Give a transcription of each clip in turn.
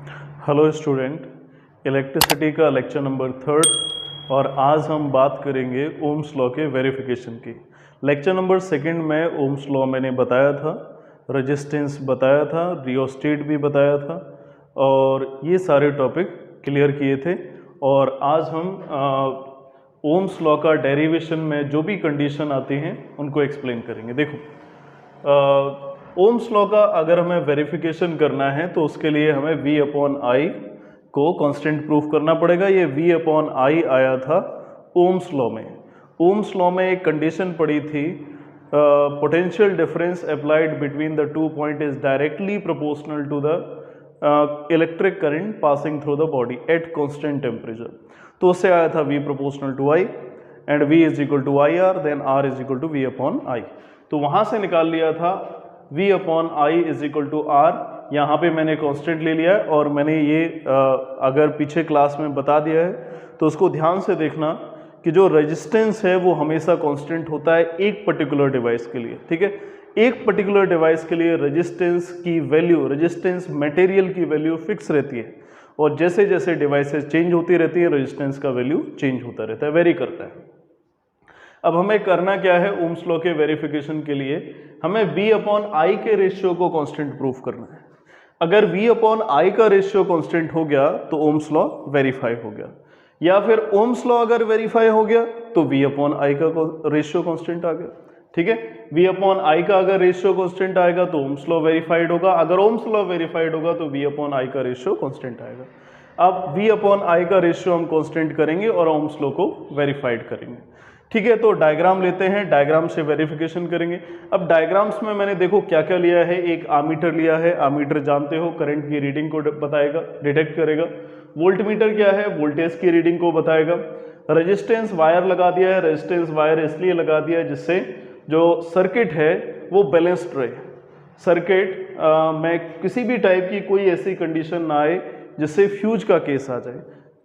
Hello student, electricity का lecture number 3 और आज हम बात करेंगे ओम्स लॉ के वेरिफिकेशन की। लेक्चर नंबर 2 में ओम्स लॉ मैंने बताया था, रेजिस्टेंस बताया था, रियोस्टेट भी बताया था और ये सारे टॉपिक क्लियर किए थे। और आज हम ओम्स लॉ का डेरिवेशन में जो भी कंडीशन आती हैं उनको एक्सप्लेन करेंगे। देखो, ओम्स लॉ का अगर हमें वेरिफिकेशन करना है तो उसके लिए हमें V/I को कांस्टेंट प्रूफ करना पड़ेगा। ये V/I आया था ओम्स लॉ में। ओम्स लॉ में एक कंडीशन पड़ी थी, potential difference applied between the two point is directly proportional to the electric current passing through the body at constant temperature. तो उससे आया था V proportional to I and V is equal to IR, then R is equal to V/I। तो वहाँ से निकाल लिया था V/I is equal to R। यहाँ पे मैंने कांस्टेंट ले लिया है और मैंने ये अगर पीछे क्लास में बता दिया है तो उसको ध्यान से देखना कि जो रेजिस्टेंस है वो हमेशा कांस्टेंट होता है एक पर्टिकुलर डिवाइस के लिए। ठीक है, एक पर्टिकुलर डिवाइस के लिए रेजिस्टेंस की वैल्यू, रेजिस्टेंस मटेरियल की वैल्यू फिक्स रहती है और जैसे जैसे डिवाइसेस चेंज होती रहती है रेजिस्टेंस का वैल्यू चेंज होता रहता है, वेरी करता है। अब हमें करना क्या है, ओम्स लॉ के वेरिफिकेशन के लिए हमें V/I के रेशियो को कांस्टेंट प्रूफ करना है। अगर V/I का रेशियो कांस्टेंट हो गया तो ओम्स लॉ वेरीफाई हो गया, या फिर ओम्स लॉ अगर वेरीफाई हो गया तो V/I का रेशियो कांस्टेंट आ गया। ठीक है, V/I का अगर रेशियो कांस्टेंट आएगा तो ओम्स लॉ वेरीफाइड होगा, अगर ओम्स लॉ वेरीफाइड होगा तो V/I का रेशियो कांस्टेंट आएगा। अब V/I का रेशियो हम कांस्टेंट करेंगे और ओम्स लॉ को वेरीफाइड करेंगे। ठीक है, तो डायग्राम लेते हैं, डायग्राम से वेरिफिकेशन करेंगे। अब डायग्राम्स में मैंने देखो क्या क्या लिया है, एक आमीटर लिया है। आमीटर जानते हो करंट की रीडिंग को बताएगा, डिटेक्ट करेगा। वोल्टमीटर क्या है, वोल्टेज की रीडिंग को बताएगा। रेजिस्टेंस वायर लगा दिया है, रेजिस्टेंस वायर इसलिए लगा दिया है जिससे जो सर्किट है वो बैलेंस्ड रहे। सर्किट में किसी भी टाइप की कोई ऐसी कंडीशन ना आए जिससे फ्यूज का केस आ जाए,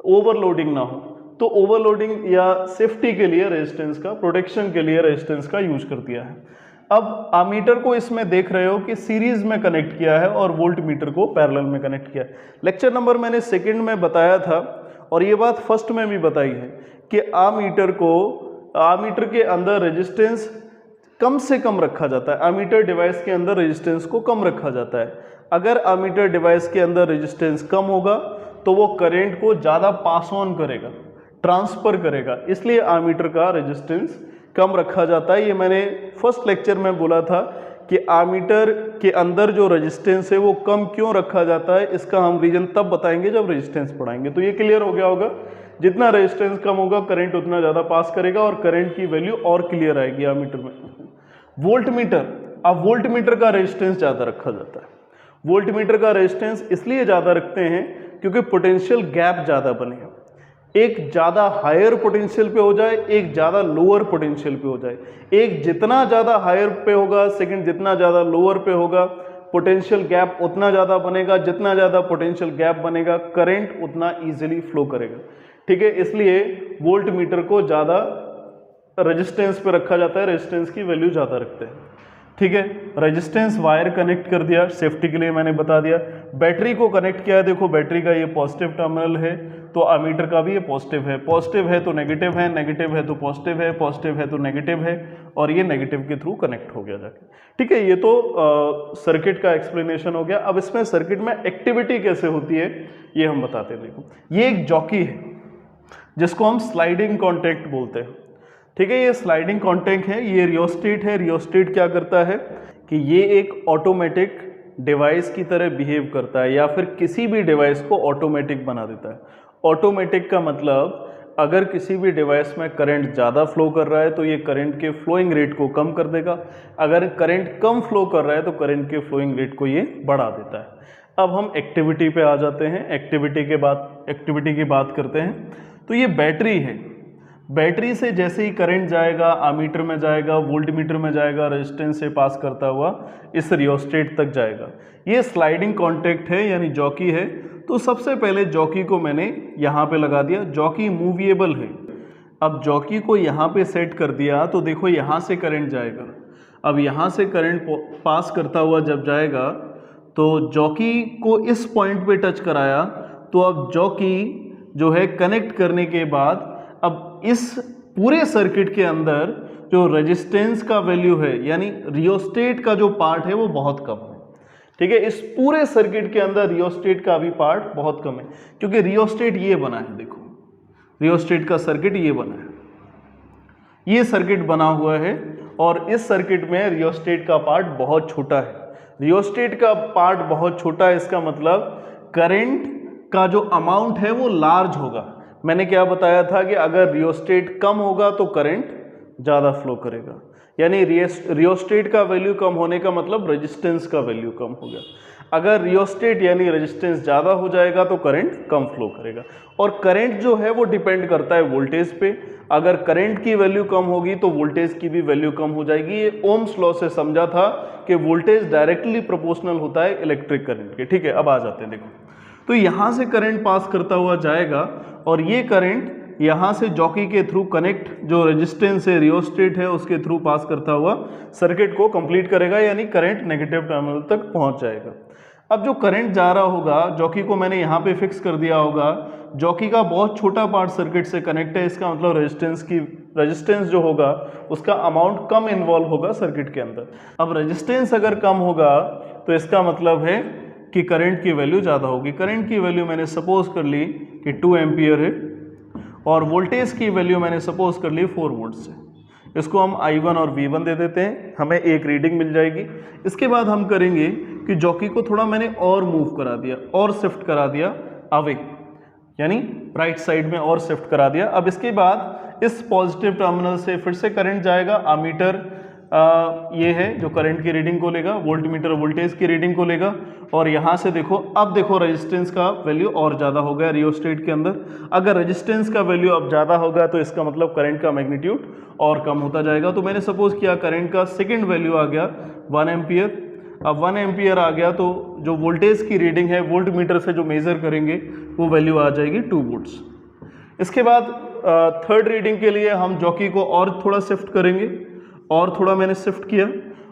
ओवरलोडिंग ना हो। तो ओवरलोडिंग या सेफ्टी के लिए रेजिस्टेंस का, प्रोटेक्शन के लिए रेजिस्टेंस का यूज कर दिया है। अब आमीटर को इसमें देख रहे हो कि सीरीज में कनेक्ट किया है और वोल्ट मीटर को पैरेलल में कनेक्ट किया है। लेक्चर नंबर मैंने 2 में बताया था और ये बात 1st में भी बताई है कि आमीटर के अंदर रेजिस्टेंस कम से कम रखा जाता है। आमीटर डिवाइस के अंदर रेजिस्टेंस को कम रखा जाता है। अगर आमीटर डिवाइस के अंदर रेजिस्टेंस कम होगा तो वो करंट को ज़्यादा पास ऑन करेगा, ट्रांसफर करेगा, इसलिए आमीटर का रेजिस्टेंस कम रखा जाता है। ये मैंने 1st लेक्चर में बोला था कि आमीटर के अंदर जो रेजिस्टेंस है वो कम क्यों रखा जाता है, इसका हम रीजन तब बताएंगे जब रेजिस्टेंस पढ़ाएंगे। तो ये क्लियर हो गया होगा, जितना रेजिस्टेंस कम होगा करंट उतना ज़्यादा पास करेगा और करंट की वैल्यू और क्लियर आएगी आमीटर में। वोल्टमीटर, अब वोल्टमीटर का रेजिस्टेंस ज़्यादा रखा जाता है। वोल्टमीटर का रेजिस्टेंस इसलिए ज़्यादा रखते हैं क्योंकि पोटेंशियल गैप ज़्यादा बनेगा। एक ज़्यादा हायर पोटेंशियल पे हो जाए, एक ज़्यादा लोअर पोटेंशियल पे हो जाए। एक जितना ज़्यादा हायर पे होगा, सेकंड जितना ज़्यादा लोअर पे होगा, पोटेंशियल गैप उतना ज़्यादा बनेगा। जितना ज़्यादा पोटेंशियल गैप बनेगा करंट उतना इजीली फ्लो करेगा। ठीक है, इसलिए वोल्ट मीटर को ज़्यादा रेजिस्टेंस पे रखा जाता है, रेजिस्टेंस की वैल्यू ज़्यादा रखते हैं। ठीक है, रेजिस्टेंस वायर कनेक्ट कर दिया, सेफ्टी के लिए मैंने बता दिया। बैटरी को कनेक्ट किया है, देखो बैटरी का ये पॉजिटिव टर्मिनल है तो अमीटर का भी ये पॉजिटिव है। पॉजिटिव है तो नेगेटिव है, नेगेटिव है तो पॉजिटिव है, पॉजिटिव है तो नेगेटिव है और ये नेगेटिव के थ्रू कनेक्ट हो गया जाके। ठीक है, ये तो सर्किट का एक्सप्लेनेशन हो गया। अब इसमें सर्किट में एक्टिविटी कैसे होती है ये हम बताते हैं। देखो ये एक जॉकी है जिसको हम स्लाइडिंग कॉन्टैक्ट बोलते हैं। ठीक है, ये स्लाइडिंग कॉन्टैक्ट है, ये रियोस्टेट है। रियोस्टेट क्या करता है कि ये एक ऑटोमेटिक डिवाइस की तरह बिहेव करता है या फिर किसी भी डिवाइस को ऑटोमेटिक बना देता है। ऑटोमेटिक का मतलब अगर किसी भी डिवाइस में करंट ज़्यादा फ्लो कर रहा है तो ये करंट के फ्लोइंग रेट को कम कर देगा। अगर करंट कम फ्लो कर रहा है तो करंट के फ्लोइंग रेट को ये बढ़ा देता है। अब हम एक्टिविटी पे आ जाते हैं। एक्टिविटी की बात करते हैं। तो ये बैटरी है, बैटरी से जैसे ही करंट जाएगा आमीटर में जाएगा, वोल्टमीटर में जाएगा, रेजिस्टेंस से पास करता हुआ इस रियोस्टेट तक जाएगा। ये स्लाइडिंग कॉन्टैक्ट है यानी जॉकी है। तो सबसे पहले जॉकी को मैंने यहाँ पे लगा दिया। जॉकी मूवेबल है। अब जॉकी को यहाँ पे सेट कर दिया तो देखो यहाँ से करंट जाएगा। अब यहाँ से करंट पास करता हुआ जब जाएगा तो जॉकी को इस पॉइंट पे टच कराया, तो अब जॉकी जो है कनेक्ट करने के बाद अब इस पूरे सर्किट के अंदर जो रेजिस्टेंस का वैल्यू है यानी रियोस्टेट का जो पार्ट है वो बहुत कम है। ठीक है, इस पूरे सर्किट के अंदर रियोस्टेट का भी पार्ट बहुत कम है, क्योंकि रियोस्टेट ये बना है, देखो रियोस्टेट का सर्किट ये बना है, ये सर्किट बना हुआ है और इस सर्किट में रियोस्टेट का पार्ट बहुत छोटा है। रियोस्टेट का पार्ट बहुत छोटा है, इसका मतलब करंट का जो अमाउंट है वो लार्ज होगा। मैंने क्या बताया था कि अगर रियोस्टेट कम होगा तो करंट ज़्यादा फ्लो करेगा, यानी रियोस्टेट का वैल्यू कम होने का मतलब रेजिस्टेंस का वैल्यू कम हो गया। अगर रियोस्टेट यानी रेजिस्टेंस ज़्यादा हो जाएगा तो करंट कम फ्लो करेगा, और करंट जो है वो डिपेंड करता है वोल्टेज पे। अगर करंट की वैल्यू कम होगी तो वोल्टेज की भी वैल्यू कम हो जाएगी। ये ओम्स लॉ से समझा था कि वोल्टेज डायरेक्टली प्रोपोर्शनल होता है इलेक्ट्रिक करंट के। ठीक है, अब आ जाते हैं, देखो तो यहाँ से करंट पास करता हुआ जाएगा और ये करंट यहाँ से जॉकी के थ्रू कनेक्ट जो रेजिस्टेंस है रियोस्टेट है उसके थ्रू पास करता हुआ सर्किट को कंप्लीट करेगा, यानी करंट नेगेटिव टर्मिनल तक पहुँच जाएगा। अब जो करंट जा रहा होगा, जॉकी को मैंने यहाँ पे फिक्स कर दिया होगा, जॉकी का बहुत छोटा पार्ट सर्किट से कनेक्ट है, इसका मतलब रेजिस्टेंस जो होगा उसका अमाउंट कम इन्वॉल्व होगा सर्किट के अंदर। अब रेजिस्टेंस अगर कम होगा तो इसका मतलब है कि करंट की वैल्यू ज़्यादा होगी। करंट की वैल्यू मैंने सपोज कर ली कि 2 एम्पियर है और वोल्टेज की वैल्यू मैंने सपोज कर ली 4 वोल्ट से। इसको हम I1 और V1 दे देते हैं, हमें एक रीडिंग मिल जाएगी। इसके बाद हम करेंगे कि जॉकी को थोड़ा मैंने और मूव करा दिया और शिफ्ट करा दिया अवे, यानी राइट साइड में और शिफ्ट करा दिया। अब इसके बाद इस पॉजिटिव टर्मिनल से फिर से करंट जाएगा, अमीटर ये है जो करंट की रीडिंग को लेगा, वोल्ट मीटर वोल्टेज की रीडिंग को लेगा, और यहाँ से देखो अब देखो रेजिस्टेंस का वैल्यू और ज़्यादा हो गया रियोस्टेट के अंदर। अगर रेजिस्टेंस का वैल्यू अब ज़्यादा होगा तो इसका मतलब करंट का मैग्नीट्यूड और कम होता जाएगा। तो मैंने सपोज किया करंट का सेकेंड वैल्यू आ गया 1 एम्पियर। अब 1 एम्पियर आ गया तो जो वोल्टेज की रीडिंग है वोल्ट मीटर से जो मेज़र करेंगे वो वैल्यू आ जाएगी 2 वोल्ट्स। इसके बाद थर्ड रीडिंग के लिए हम जॉकी को और थोड़ा शिफ्ट करेंगे, और थोड़ा मैंने शिफ्ट किया,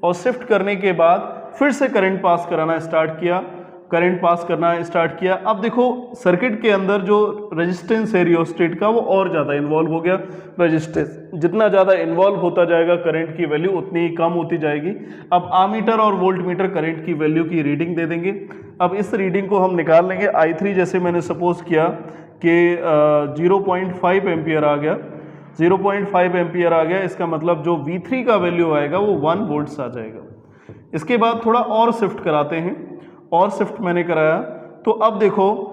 और शिफ्ट करने के बाद फिर से करंट पास कराना स्टार्ट किया, करंट पास करना स्टार्ट किया। अब देखो सर्किट के अंदर जो रेजिस्टेंस है रियोस्टेट का वो और ज़्यादा इन्वॉल्व हो गया। रेजिस्टेंस जितना ज़्यादा इन्वॉल्व होता जाएगा करंट की वैल्यू उतनी ही कम होती जाएगी। अब आमीटर और वोल्ट मीटर करंट की वैल्यू की रीडिंग दे देंगे। अब इस रीडिंग को हम निकाल लेंगे। I3 जैसे मैंने सपोज किया कि 0.5 एम्पियर आ गया, 0.5 एम्पियर आ गया, इसका मतलब जो V3 का वैल्यू आएगा वो 1 वोल्ट्स आ जाएगा। इसके बाद थोड़ा और शिफ्ट कराते हैं, और शिफ्ट मैंने कराया तो अब देखो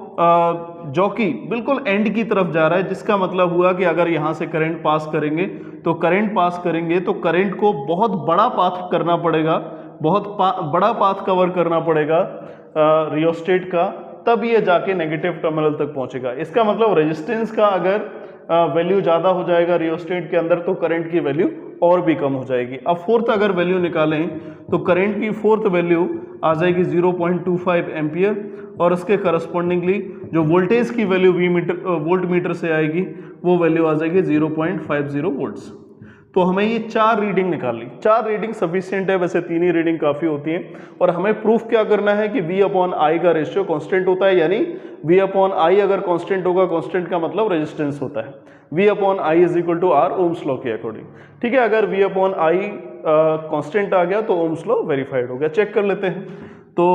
जॉकी बिल्कुल एंड की तरफ जा रहा है, जिसका मतलब हुआ कि अगर यहाँ से करंट पास करेंगे तो करंट को बहुत बड़ा पाथ करना पड़ेगा, बहुत बड़ा पाथ कवर करना पड़ेगा रियोस्टेट का, तब ये जाके नेगेटिव टर्मिनल तक पहुँचेगा। इसका मतलब रेजिस्टेंस का अगर वैल्यू ज़्यादा हो जाएगा रियोस्टेट के अंदर तो करंट की वैल्यू और भी कम हो जाएगी। अब फोर्थ अगर वैल्यू निकालें तो करंट की फोर्थ वैल्यू आ जाएगी 0.25 एम्पियर, और उसके करस्पॉन्डिंगली जो वोल्टेज की वैल्यू वोल्ट मीटर से आएगी वो वैल्यू आ जाएगी 0.50 वोल्ट्स। तो हमें ये 4 रीडिंग निकाल ली। 4 रीडिंग सफिशिएंट है, वैसे 3 ही रीडिंग काफ़ी होती हैं। और हमें प्रूफ क्या करना है कि V/I का रेशियो कांस्टेंट होता है, यानी V/I अगर कांस्टेंट होगा, कांस्टेंट का मतलब रेजिस्टेंस होता है। V/I is equal to R Ohm's law के अकॉर्डिंग। ठीक है, अगर V/I कांस्टेंट आ गया तो ओम्स लॉ वेरीफाइड हो गया। चेक कर लेते हैं। तो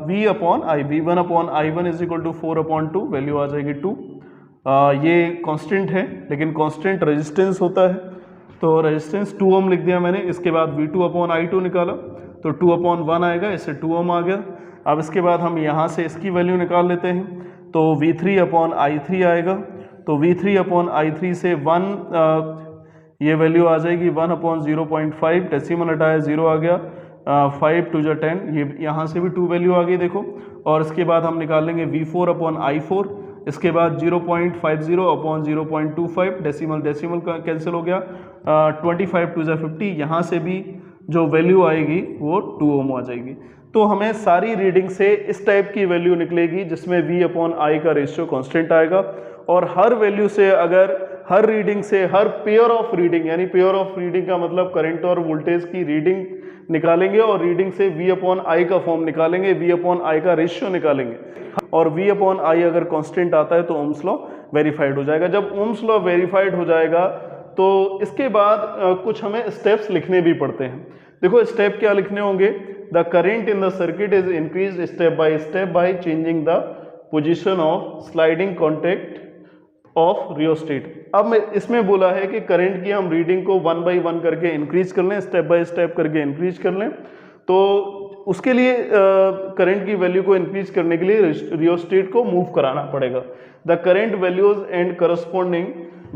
V/I V1/I1 is equal to 4/2, value आ जाएगी 2। ये कांस्टेंट है, लेकिन कांस्टेंट रेजिस्टेंस होता है, तो रेजिस्टेंस 2 ओम लिख दिया मैंने। इसके बाद V2/I2 निकाला तो 2/1 आएगा, इससे 2 ओम आ गया। अब इसके बाद हम यहाँ से इसकी वैल्यू निकाल लेते हैं, तो V3/I3 आएगा, तो V3/I3 से 1 ये वैल्यू आ जाएगी 1/0.5, डेसिमल हटाया 0 आ गया, 5 2 10, ये यहाँ से भी 2 वैल्यू आ गई देखो। और इसके बाद हम निकालेंगे V4/I4, इसके बाद 0.50/0.25, डेसिमल का कैंसिल हो गया, 25 2 50, यहाँ से भी जो वैल्यू आएगी वो 2 ओम आ जाएगी। तो हमें सारी रीडिंग से इस टाइप की वैल्यू निकलेगी जिसमें V/I का रेशियो कांस्टेंट आएगा, और हर वैल्यू से अगर हर रीडिंग से, हर पेयर ऑफ रीडिंग, यानी पेयर ऑफ रीडिंग का मतलब करंट और वोल्टेज की रीडिंग निकालेंगे और रीडिंग से V अपॉन आई का फॉर्म निकालेंगे, V अपॉन आई का रेशियो निकालेंगे और V अपॉन आई अगर कांस्टेंट आता है तो ओम्स लॉ वेरीफाइड हो जाएगा। जब ओम्स लॉ वेरीफाइड हो जाएगा तो इसके बाद कुछ हमें स्टेप्स लिखने भी पड़ते हैं। देखो स्टेप क्या लिखने होंगे, the current in the circuit is increase step by changing the position of sliding contact of rheostat. अब मैं इसमें बोला है कि करंट की हम रीडिंग को 1 बाई 1 करके इंक्रीज कर लें, स्टेप बाय स्टेप करके इंक्रीज कर लें। तो उसके लिए करंट की वैल्यू को इंक्रीज करने के लिए रियोस्टेट को मूव कराना पड़ेगा। The current values and corresponding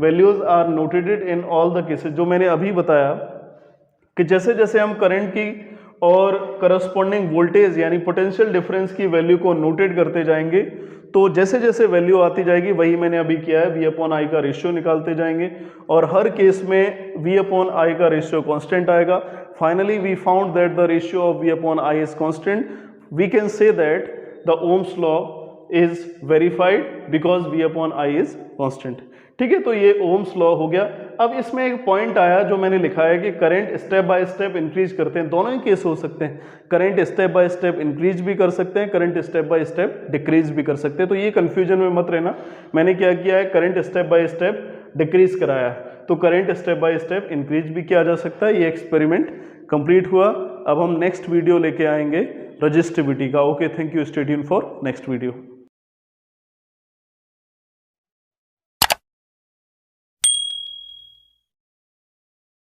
values are notated in all the cases. जो मैंने अभी बताया कि जैसे जैसे हम करंट की और करस्पॉन्डिंग वोल्टेज यानी पोटेंशियल डिफरेंस की वैल्यू को नोटेट करते जाएंगे, तो जैसे जैसे वैल्यू आती जाएगी, वही मैंने अभी किया है, V अपॉन आई का रेशियो निकालते जाएंगे और हर केस में V अपॉन आई का रेशियो कांस्टेंट आएगा। Finally we found that the ratio of V upon I is constant. We can say that the Ohm's law is verified because V upon I is constant. ठीक है, तो ये Ohm's law हो गया। अब इसमें एक पॉइंट आया जो मैंने लिखा है कि current step by step increase करते हैं। दोनों ही केस हो सकते हैं, current step by step increase भी कर सकते हैं, current step by step decrease भी कर सकते हैं। तो ये कंफ्यूजन में मत रहना, मैंने क्या किया है, current step by step decrease कराया है, तो current step by step increase भी किया जा सकता है। ये एक्सपेरिमेंट कंप्लीट हुआ। अब हम नेक्स्ट वीडियो लेके आएंगे रजिस्टिविटी का। Okay, thank you, stay tuned for next video.